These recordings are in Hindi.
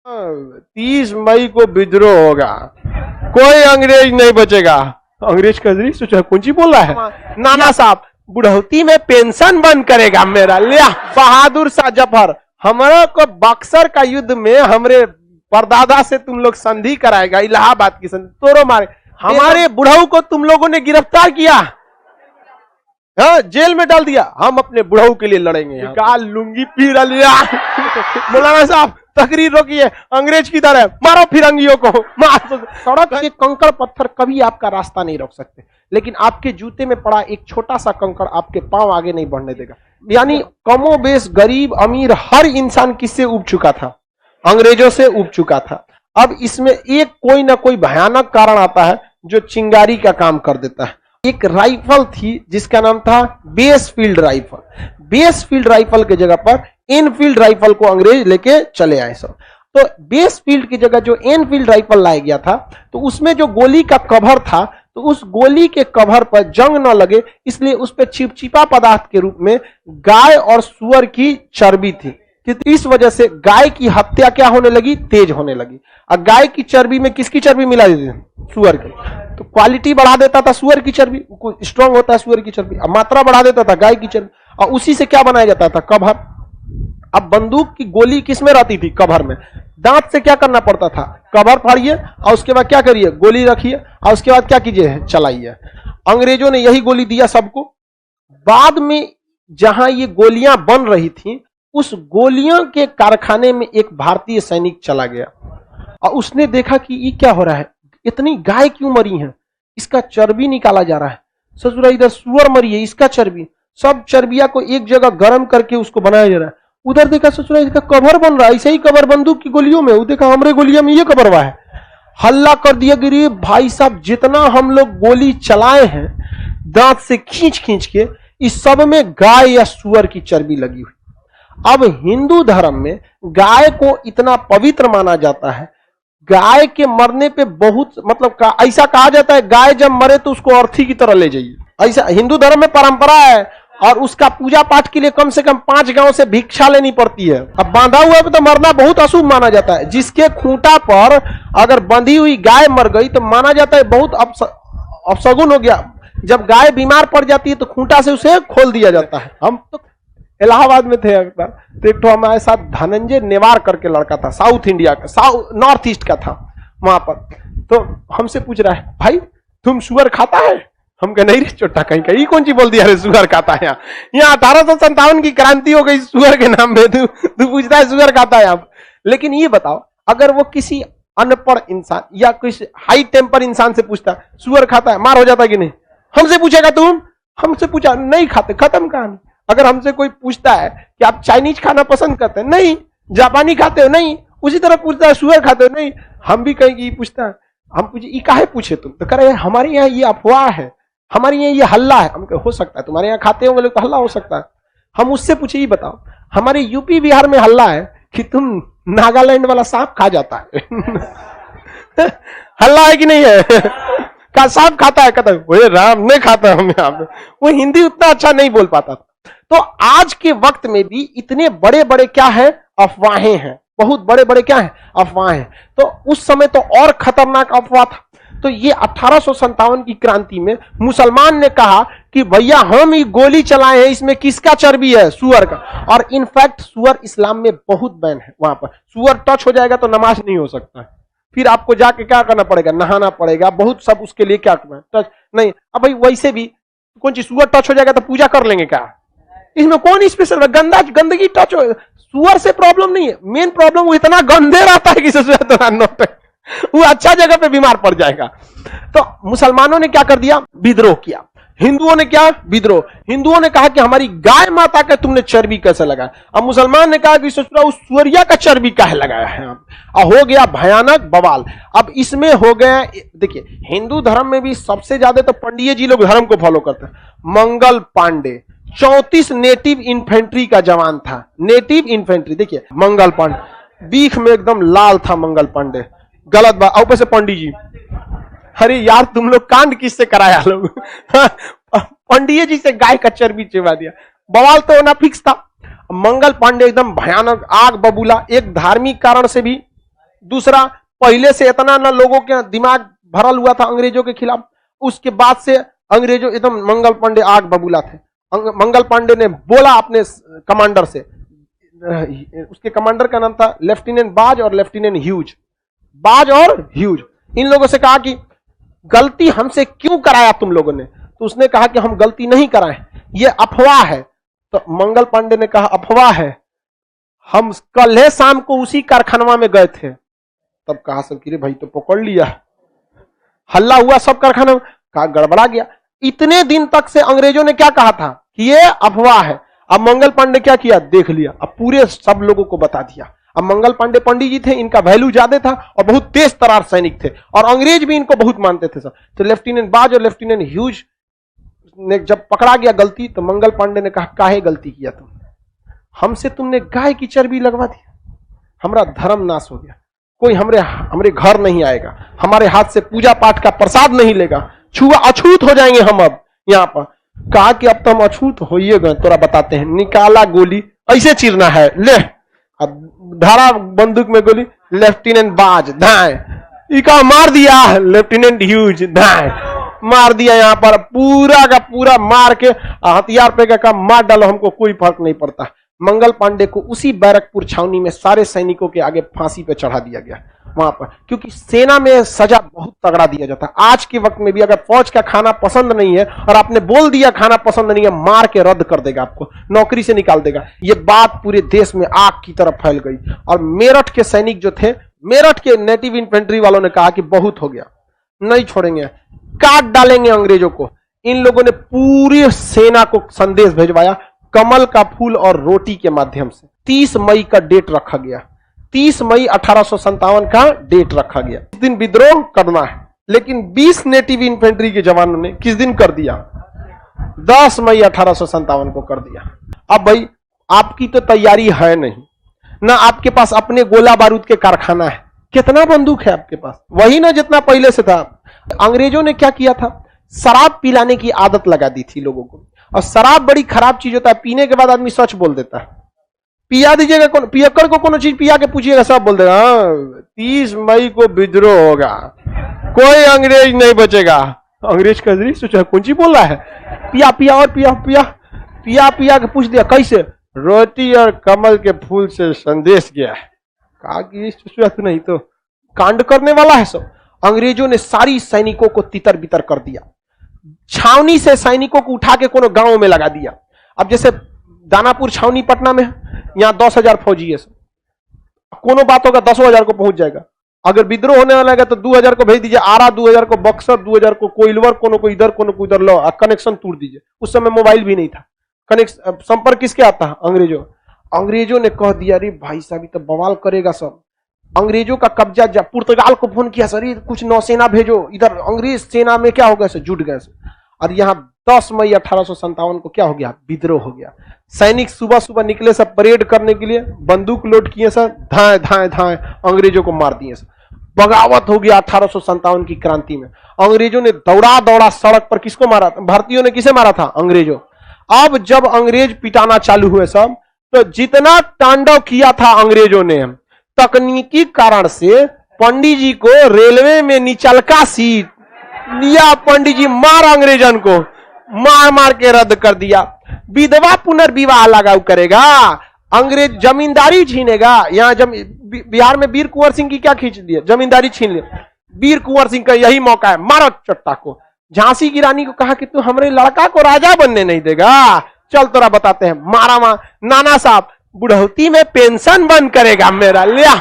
30 मई को विद्रोह होगा, कोई अंग्रेज नहीं बचेगा। अंग्रेज का सोचा कौन सी बोल रहा है। नाना साहब बुढ़ौती में पेंशन बंद करेगा मेरा। लिया बहादुर शाह जफर हमारा को बक्सर का युद्ध में हमरे परदादा से तुम लोग संधि कराएगा, इलाहाबाद की संधि तोड़ो मारे। हमारे बुढ़ऊ को तुम लोगों ने गिरफ्तार किया, हाँ जेल में डाल दिया, हम अपने बुढ़ऊ के लिए लड़ेंगे। काल लुंगी पीर लिया। मौलाना साहब तकरीर रोकिए, अंग्रेज की तरह मारो फिरंगियों को। सड़क के कंकड़ पत्थर कभी आपका रास्ता नहीं रोक सकते, लेकिन आपके जूते में पड़ा एक छोटा सा कंकड़ आपके पांव आगे नहीं बढ़ने देगा। यानी कमोबेश गरीब अमीर हर इंसान किससे उब चुका था, अंग्रेजों से उब चुका था। अब इसमें एक कोई ना कोई भयानक कारण आता है जो चिंगारी का काम कर देता है। एक राइफल थी जिसका नाम था बेसफील्ड राइफल। बेसफील्ड राइफल के जगह पर एनफील्ड राइफल को अंग्रेज लेके चले आए सब। तो बेसफील्ड की जगह जो एनफील्ड राइफल लाया गया था, तो उसमें जो गोली का कवर था, तो उस गोली के कवर पर जंग न लगे इसलिए उस पर चिपचिपा पदार्थ के रूप में गाय और सुअर की चर्बी थी। इस वजह से गाय की हत्या क्या होने लगी, तेज होने लगी। और गाय की चर्बी में किसकी चर्बी मिला देती थी, सुअर की, तो क्वालिटी बढ़ा देता था सुअर की चर्बी, स्ट्रांग होता है सुअर की चर्बी, मात्रा बढ़ा देता था गाय की चर्बी, और उसी से क्या बनाया जाता था, कवर। अब बंदूक की गोली किसमें रहती थी, कवर में। दांत से क्या करना पड़ता था, कवर फाड़िए और उसके बाद क्या करिए, गोली रखिए और उसके बाद क्या कीजिए, चलाइए। अंग्रेजों ने यही गोली दिया सबको। बाद में जहां ये गोलियां बन रही थी, उस गोलियों के कारखाने में एक भारतीय सैनिक चला गया और उसने देखा कि ये क्या हो रहा है, इतनी गाय क्यों मरी है, इसका चर्बी निकाला जा रहा है। ससुरा इधर सुअर मरी है, इसका चर्बी, सब चर्बिया को एक जगह गर्म करके उसको बनाया जा रहा है। उधर देखा ससुरा इसका कवर बन रहा है, ऐसे ही कवर बंदूक की गोलियों में, वो देखा हमरे गोलियों में ये कवर हुआ है। हल्ला कर दिया गिरी भाई साहब, जितना हम लोग गोली चलाए हैं दांत से खींच खींच के, इस सब में गाय या सुअर की चर्बी लगी हुई। अब हिंदू धर्म में गाय को इतना पवित्र माना जाता है, गाय के मरने पे बहुत मतलब ऐसा कहा जाता है गाय जब मरे तो उसको अर्थी की तरह ले जाइए, ऐसा हिंदू धर्म में परंपरा है। और उसका पूजा पाठ के लिए कम से कम 5 गांव से भिक्षा लेनी पड़ती है। अब बांधा हुआ पे तो मरना बहुत अशुभ माना जाता है। जिसके खूंटा पर अगर बंधी हुई गाय मर गई तो माना जाता है बहुत अपशगुन हो गया। जब गाय बीमार पड़ जाती है तो खूंटा से उसे खोल दिया जाता है। हम तो इलाहाबाद में थे एक बार, तो एक तो हमारे साथ धनंजय नेवार करके लड़का था, साउथ इंडिया का, नॉर्थ ईस्ट का था वहां पर। तो हमसे पूछ रहा है भाई तुम सुअर खाता है? हम कहे नहीं रे चोटा कहीं कहीं कौन सी बोल दिया रे सुअर खाता है। यहाँ 1857 की क्रांति हो गई सुअर के नाम पे, तू पूछता है सुअर खाता है आप। लेकिन ये बताओ अगर वो किसी अनपढ़ इंसान या किसी हाई टेम्पर इंसान से पूछता सुअर खाता है, मार हो जाता कि नहीं? हमसे पूछेगा तुम? हमसे पूछा नहीं खाते, खत्म कहानी। अगर हमसे कोई पूछता है कि आप चाइनीज खाना पसंद करते हैं, नहीं। जापानी खाते हो, नहीं। उसी तरह पूछता है सुअर खाते हो, नहीं। हम भी कहेंगे ये पूछता है, हम पूछे ये काहे पूछे तुम? तो कह रहे हमारे यहाँ ये अफवाह है, हमारे यहाँ ये हल्ला है। हम हो सकता है तुम्हारे यहाँ खाते होंगे लोग तो हल्ला हो सकता है। हम उससे पूछे ये बताओ हमारे यूपी बिहार में हल्ला है कि तुम नागालैंड वाला सांप खा जाता है। हल्ला है कि नहीं है? का सांप खाता है, कहता है राम नहीं खाता हम यहाँ पे। वो हिंदी उतना अच्छा नहीं बोल पाता। तो आज के वक्त में भी इतने बड़े बड़े क्या है, अफवाहें हैं, बहुत बड़े बड़े क्या है, अफवाहें। तो उस समय तो और खतरनाक अफवाह था। तो ये 1857 की क्रांति में मुसलमान ने कहा कि भैया हम ये गोली चलाए हैं, इसमें किसका चर्बी है? सुअर का। और इनफैक्ट सुअर इस्लाम में बहुत बैन है। वहां पर सुअर टच हो जाएगा तो नमाज नहीं हो सकता है, फिर आपको जाके क्या करना पड़ेगा, नहाना पड़ेगा, बहुत सब उसके लिए क्या करना, टच नहीं। अब भाई वैसे भी कौन सी सुअर टच हो जाएगा तो पूजा कर लेंगे क्या? इसमें कौन स्पेशल? गंदगी टच हो, सुअर से प्रॉब्लम नहीं है, मेन प्रॉब्लम वो इतना गंदे रहता है कि वो अच्छा जगह पे बीमार पड़ जाएगा। तो मुसलमानों ने क्या कर दिया, विद्रोह किया। हिंदुओं ने क्या, विद्रोह। हिंदुओं ने कहा कि हमारी गाय माता का तुमने चर्बी कैसे लगाया? अब मुसलमान ने कहा कि ससुरा उस सुअरिया का चर्बी काहे लगाया है? अब हो गया भयानक बवाल। अब इसमें हो गया, देखिए हिंदू धर्म में भी सबसे ज्यादा तो पंडिये जी लोग धर्म को फॉलो करते हैं। मंगल पांडे 34 नेटिव इन्फेंट्री का जवान था। नेटिव इन्फेंट्री, देखिए मंगल पांडे बीख में एकदम लाल था मंगल पांडे। गलत बात, ऊपर से पंडित जी, अरे यार तुम लोग कांड किससे कराया लोग? पंडित जी से गाय का चर्बी चिबा दिया, बवाल तो होना फिक्स था। मंगल पांडे एकदम भयानक आग बबूला, एक धार्मिक कारण से भी दूसरा, पहले से इतना ना लोगों के दिमाग भरल हुआ था अंग्रेजों के खिलाफ, उसके बाद से अंग्रेजों एकदम मंगल पांडे आग बबूला थे। मंगल पांडे ने बोला अपने कमांडर से, उसके कमांडर का नाम था लेफ्टिनेंट बाज और लेफ्टिनेंट ह्यूज, बाज और ह्यूज, इन लोगों से कहा कि गलती हमसे क्यों कराया तुम लोगों ने? तो उसने कहा कि हम गलती नहीं कराए, ये अफवाह है। तो मंगल पांडे ने कहा अफवाह है, हम कल शाम को उसी कारखाना में गए थे। तब कहा सब कि रे भाई तो पकड़ लिया, हल्ला हुआ सब कारखाना में, कहा गड़बड़ा गया। इतने दिन तक से अंग्रेजों ने क्या कहा था कि ये अफवाह है। अब मंगल पांडे क्या किया, देख लिया, अब पूरे सब लोगों को बता दिया। अब मंगल पांडे पंडित जी थे, इनका वैल्यू ज्यादा था और बहुत तेज तरार सैनिक थे और अंग्रेज भी इनको बहुत मानते थे सब। तो लेफ्टिनेंट बाज और लेफ्टिनेंट ह्यूज ने जब पकड़ा गया गलती, तो मंगल पांडे ने कहा काहे गलती किया तुम, हमसे तुमने गाय की चर्बी लगवा दी, हमारा धर्म नाश हो गया, कोई हमरे घर नहीं आएगा, हमारे हाथ से पूजा पाठ का प्रसाद नहीं लेगा, छुआ अछूत हो जाएंगे हम। अब यहां पर कहा कि अब तो हम अछूत हो ही गए, तोरा बताते हैं। निकाला गोली, ऐसे चीरना है, ले, अब धारा बंदूक में गोली, लेफ्टिनेंट बाज धाए, इका मार दिया, लेफ्टिनेंट ह्यूज धाए, मार दिया। यहां पर पूरा का पूरा मार के हथियार पे का मार डालो, हमको कोई फर्क नहीं पड़ता। मंगल पांडे को उसी बैरकपुर छावनी में सारे सैनिकों के आगे फांसी पे चढ़ा दिया गया वहां पर, क्योंकि सेना में सजा बहुत तगड़ा दिया जाता है। आज के वक्त में भी अगर फौज का खाना पसंद नहीं है और आपने बोल दिया खाना पसंद नहीं है, मार के रद्द कर देगा, आपको नौकरी से निकाल देगा। ये बात पूरे देश में आग की तरफ फैल गई और मेरठ के सैनिक जो थे, मेरठ के नेटिव इन्फेंट्री वालों ने कहा कि बहुत हो गया, नहीं छोड़ेंगे, काट डालेंगे अंग्रेजों को। इन लोगों ने पूरी सेना को संदेश भेजवाया कमल का फूल और रोटी के माध्यम से। 30 मई का डेट रखा गया, 30 मई 1857 का डेट रखा गया। इस दिन विद्रोह करना है, लेकिन 20 नेटिव इन्फेंट्री के जवानों ने किस दिन कर दिया, 10 मई 1857 को कर दिया। अब भाई आपकी तो तैयारी है नहीं ना, आपके पास अपने गोला बारूद के कारखाना है, कितना बंदूक है आपके पास, वही ना जितना पहले से था। अंग्रेजों ने क्या किया था, शराब पिलाने की आदत लगा दी थी लोगों को, और शराब बड़ी खराब चीज होता है, पीने के बाद आदमी सच बोल देता है। पिया दीजिएगा, पियक्कर को कोनो चीज पिया के पूछिएगा, सब बोल देगा 30 मई को विद्रोह होगा, कोई अंग्रेज नहीं बचेगा। अंग्रेज का सोचा कौन सी बोल रहा है, पिया पिया और पिया पिया पिया पिया के पूछ दिया कैसे, रोटी और कमल के फूल से संदेश गया है। कहा कि नहीं तो कांड करने वाला है सब। अंग्रेजों ने सारी सैनिकों को तितर बितर कर दिया, छावनी से सैनिकों को उठा के कोनो गांव में लगा दिया। अब जैसे दानापुर छावनी पटना में, यहां 10,000 फौजी है, कोनो बात होगा 10,000 को पहुंच जाएगा। अगर विद्रोह होने वाला है तो 2,000 को भेज दीजिए आरा, 2,000 को बक्सर, 2,000 को कोइलवर, कोनो को इधर कोनो को इधर, लो कनेक्शन तोड़ दीजिए। उस समय मोबाइल भी नहीं था, कनेक्शन संपर्क किसके आता है, अंग्रेजों ने कह दिया अरे भाई साहब तो बवाल करेगा सब। अंग्रेजों का कब्जा, जब पुर्तगाल को फोन किया, सर कुछ नौसेना भेजो इधर, अंग्रेज सेना में क्या हो गया सर, जुट गए। और यहाँ 10 मई 1857 को क्या हो गया, विद्रोह हो गया। सैनिक सुबह सुबह निकले सब परेड करने के लिए, बंदूक लोड किए सर, धाए धाए धाए अंग्रेजों को मार दिए सर। बगावत हो गया 1857 की क्रांति में। अंग्रेजों ने दौड़ा दौड़ा सड़क पर किसको मारा था, भारतीयों ने किसे मारा था, अंग्रेजों। अब जब अंग्रेज पिटाना चालू हुए सब, तो जितना तांडव किया था अंग्रेजों ने, तकनीकी कारण से पंडित जी को रेलवे में निचलका सीट लिया, पंडित जी मार अंग्रेजन को मार मार के रद्द कर दिया। विधवा पुनर्विवाह लगाऊ करेगा, अंग्रेज जमींदारी छीनेगा। यहाँ बिहार में वीर कुंवर सिंह की क्या खींच दिया, जमींदारी छीन लिया। वीर कुंवर सिंह का यही मौका है, मारो चट्टा को। झांसी की रानी को कहा कि तू हमारे लड़का को राजा बनने नहीं देगा, चल तोरा बताते हैं। मारा नाना साहब बुढ़ौती में पेंशन बंद करेगा मेरा, लिया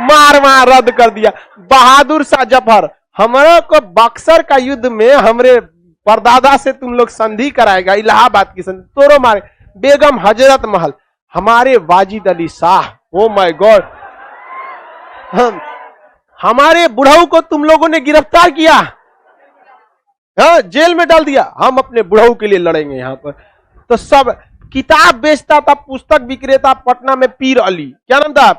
मार मार रद्द कर दिया। बहादुर शाह जफर, हमारे को बक्सर का युद्ध में हमरे परदादा से तुम लोग संधि कराएगा, इलाहाबाद की संधि, तोरो मारे। बेगम हजरत महल, हमारे Wajid Ali Shah, oh my God, हमारे बुढ़ऊ को तुम लोगों ने गिरफ्तार किया, हाँ जेल में डाल दिया, हम अपने बुढ़ऊ के लिए लड़ेंगे यहाँ पर। तो सब किताब बेचता था, पुस्तक विक्रेता पटना में, पीर अली, क्या नाम था,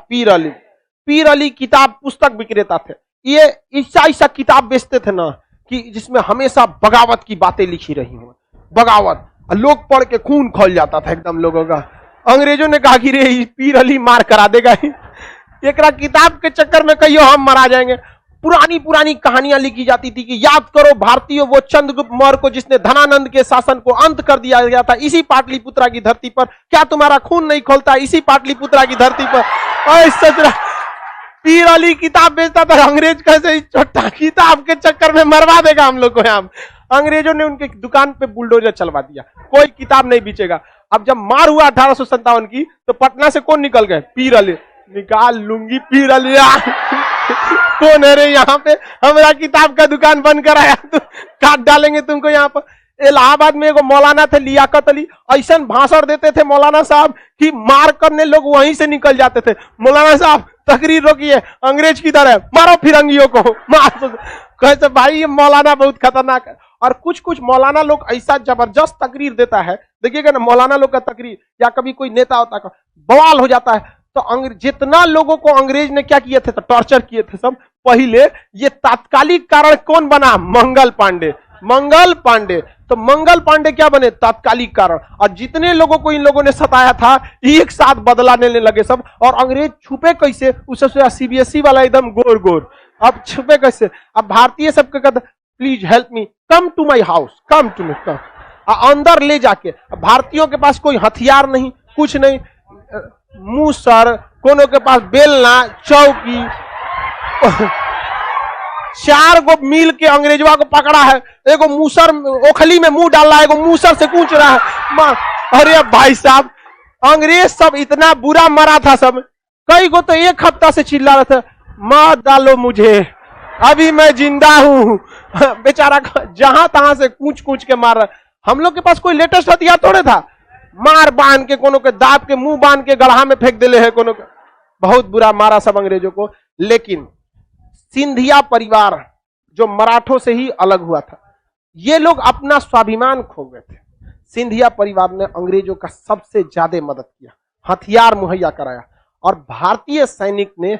पीर अली किताब पुस्तक विक्रेता थे। ये ऐसा किताब बेचते थे ना कि जिसमें हमेशा बगावत की बातें लिखी रही हो, बगावत, लोग पढ़ के खून खौल जाता था एकदम लोगों का। अंग्रेजों ने कहा कि रे पीर अली मार करा देगा, एकरा किताब के चक्कर में कहियो हम मरा जाएंगे। पुरानी पुरानी कहानियां लिखी जाती थी कि याद करो भारतीयों वो चंद्रगुप्त मौर्य को जिसने धनानंद के शासन को अंत कर दिया गया था इसी पाटलिपुत्रा की धरती पर। क्या तुम्हारा खून नहीं खोलता इसी पाटलिपुत्रा की धरती पर? पीर अली किताब बेचता था, अंग्रेज कैसे इस छोटा किताब के चक्कर में मरवा देगा हम लोग को। यहाँ अंग्रेजों ने उनके दुकान पे बुलडोजर चलवा दिया, कोई किताब नहीं बेचेगा। अब जब मार हुआ 1857 की तो पटना से कौन निकल गए? पीर अली। निकाल लूंगी पीर अली। कौन है रे यहाँ पे? हमारा किताब का दुकान बंद कराया, तो काट डालेंगे तुमको यहाँ पर। इलाहाबाद में एगो मौलाना थे लियाकत अली, ऐसा भाषण देते थे मौलाना साहब कि मार करने लोग वहीं से निकल जाते थे। मौलाना साहब तकरीर रोकिए, अंग्रेज किधर है, मारो फिरंगियों को, मार। कहते भाई ये मौलाना बहुत खतरनाक है। और कुछ कुछ मौलाना लोग ऐसा जबरदस्त तकरीर देता है, देखिएगा ना मौलाना लोग का तकरीर, या कभी कोई नेता होता है बवाल हो जाता है। तो जितना लोगों को अंग्रेज ने क्या किए थे, तो टॉर्चर किए थे सब। पहले ये तात्कालिक कारण कौन बना? मंगल पांडे। मंगल पांडे, तो मंगल पांडे क्या बने? तात्कालिक कारण। और जितने लोगों को इन लोगों ने सताया था एक साथ बदला लेने लगे सब। और अंग्रेज छुपे कैसे? उससे सीबीएसई वाला एकदम गोर गोर, अब छुपे कैसे? अब भारतीय सबके कहते please help me, come to my house, come to me, come. अंदर ले जाके, भारतीयों के पास कोई हथियार नहीं, कुछ नहीं, मूसर, कोनो के पास बेलना, चौकी। 4 गो मिल के अंग्रेजवा को पकड़ा है, एगो मूसर ओखली में मुंह डाल रहा है, एगो मूसर से कूच रहा है। अरे भाई साहब, अंग्रेज सब इतना बुरा मरा था सब। कई गो तो 1 हफ्ता से चिल्ला रहे थे मार डालो मुझे, अभी मैं जिंदा हूं। बेचारा जहां तहां से कूच कूच के मार रहा। हम लोग के पास कोई लेटेस्ट हथियार थोड़े था, मार बांध के, कोनो के दाब के मुंह बांध के गढ़ा में फेंक दिले है, कोनो के। बहुत बुरा मारा सब अंग्रेजों को। लेकिन सिंधिया परिवार जो मराठों से ही अलग हुआ था, ये लोग अपना स्वाभिमान खो गए थे। सिंधिया परिवार ने अंग्रेजों का सबसे ज्यादा मदद किया, हथियार मुहैया कराया। और भारतीय सैनिक ने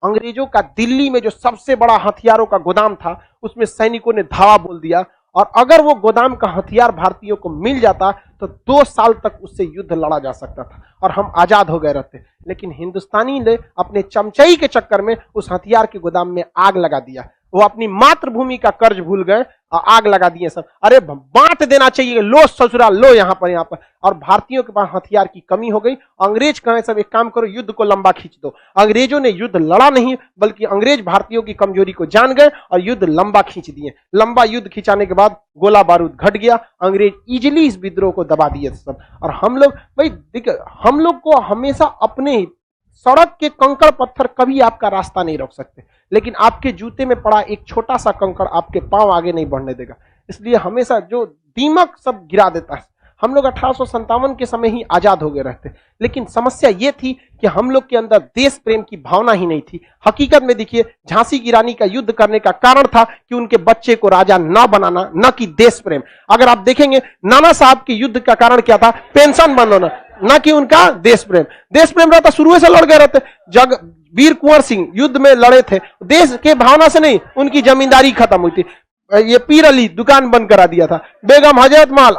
अंग्रेजों का दिल्ली में जो सबसे बड़ा हथियारों का गोदाम था, उसमें सैनिकों ने धावा बोल दिया। और अगर वो गोदाम का हथियार भारतीयों को मिल जाता तो 2 साल तक उससे युद्ध लड़ा जा सकता था और हम आजाद हो गए रहते। लेकिन हिंदुस्तानी ने अपने चमचई के चक्कर में उस हथियार के गोदाम में आग लगा दिया। वो अपनी मातृभूमि का कर्ज भूल गए और आग लगा दिए सब। अरे बांट देना चाहिए, लो ससुरा लो यहाँ पर। और भारतीयों के पास हथियार की कमी हो गई। अंग्रेज कहे सब एक काम करो, युद्ध को लंबा खींच दो। अंग्रेजों ने युद्ध लड़ा नहीं, बल्कि अंग्रेज भारतीयों की कमजोरी को जान गए और युद्ध लंबा खींच दिए। लंबा युद्ध खिंचाने के बाद गोला बारूद घट गया, अंग्रेज इजिली इस विद्रोह को दबा दिए सब। और हम लोग भाई देखिए, हम लोग को हमेशा अपने सड़क के कंकड़ पत्थर कभी आपका रास्ता नहीं रोक सकते, लेकिन आपके जूते में पड़ा एक छोटा सा कंकड़ आपके पांव आगे नहीं बढ़ने देगा। इसलिए हमेशा जो दीमक सब गिरा देता है। हम लोग 1857 के समय ही आजाद हो गए रहते, लेकिन समस्या ये थी कि हम लोग के अंदर देश प्रेम की भावना ही नहीं थी। हकीकत में देखिए, झांसी की रानी का युद्ध करने का कारण था कि उनके बच्चे को राजा न बनाना, न कि देश प्रेम। अगर आप देखेंगे नाना साहब के युद्ध का कारण क्या था? पेंशन बंद होना, न कि उनका देश प्रेम। देश प्रेम रहता शुरू से लड़ गए रहते। वीर कुंवर सिंह युद्ध में लड़े थे देश के भावना से नहीं, उनकी जमींदारी खत्म हुई थी। ये पीर अली दुकान बंद करा दिया था, बेगम हजरत महल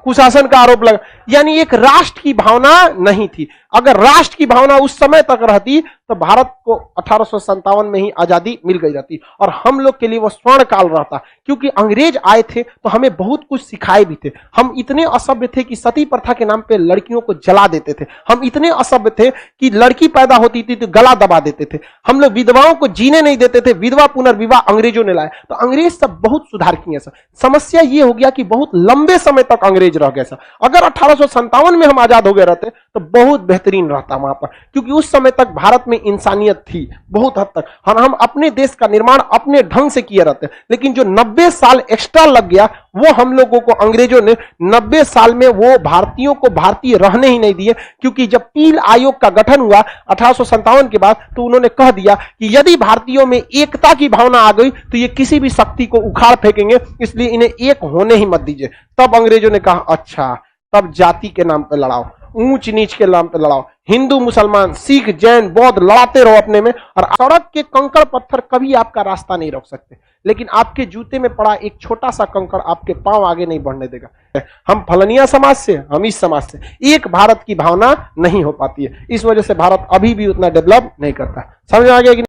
कुशासन का आरोप लगा। यानी एक राष्ट्र की भावना नहीं थी। अगर राष्ट्र की भावना उस समय तक रहती तो भारत को 1857 में ही आजादी मिल गई रहती और हम लोग के लिए वो स्वर्ण काल रहता। क्योंकि अंग्रेज आए थे तो हमें बहुत कुछ सिखाए भी थे। हम इतने असभ्य थे कि सती प्रथा के नाम पे लड़कियों को जला देते थे। हम इतने असभ्य थे कि लड़की पैदा होती थी तो गला दबा देते थे। हम लोग विधवाओं को जीने नहीं देते थे। विधवा पुनर्विवाह अंग्रेजों ने लाया। तो अंग्रेज सब बहुत सुधार किए सर। समस्या ये हो गया कि बहुत लंबे समय तक अंग्रेज रह गए सर। अगर 1857 में हम आजाद हो गए रहते तो बहुत बेहतरीन रहता वहां पर, क्योंकि उस समय तक भारत में इंसानियत थी बहुत हद तक। हम अपने देश का निर्माण अपने ढंग से किए रहते। लेकिन जो 90 साल एक्स्ट्रा लग गया, वो हम लोगों को अंग्रेजों ने 90 साल में वो भारतीयों को भारतीय रहने ही नहीं दिए। क्योंकि जब पील आयोग का गठन हुआ 1857 के बाद, तो उन्होंने कह दिया कि यदि भारतीयों में एकता की भावना आ गई तो ये किसी भी शक्ति को उखाड़ फेंकेंगे, इसलिए इन्हें एक होने ही मत दीजिए। तब अंग्रेजों ने कहा अच्छा, तब जाति के नाम पर लड़ाओ। ऊंच नीच के नाम पे लड़ाओ, हिंदू मुसलमान सिख जैन बौद्ध लड़ाते रहो अपने में, और सड़क के कंकड़ पत्थर कभी आपका रास्ता नहीं रोक सकते, लेकिन आपके जूते में पड़ा एक छोटा सा कंकड़ आपके पांव आगे नहीं बढ़ने देगा। हम फलनिया समाज से, हम इस समाज से, एक भारत की भावना नहीं हो पाती है, इस वजह से भारत अभी भी उतना डेवलप नहीं करता। समझ आ गया कि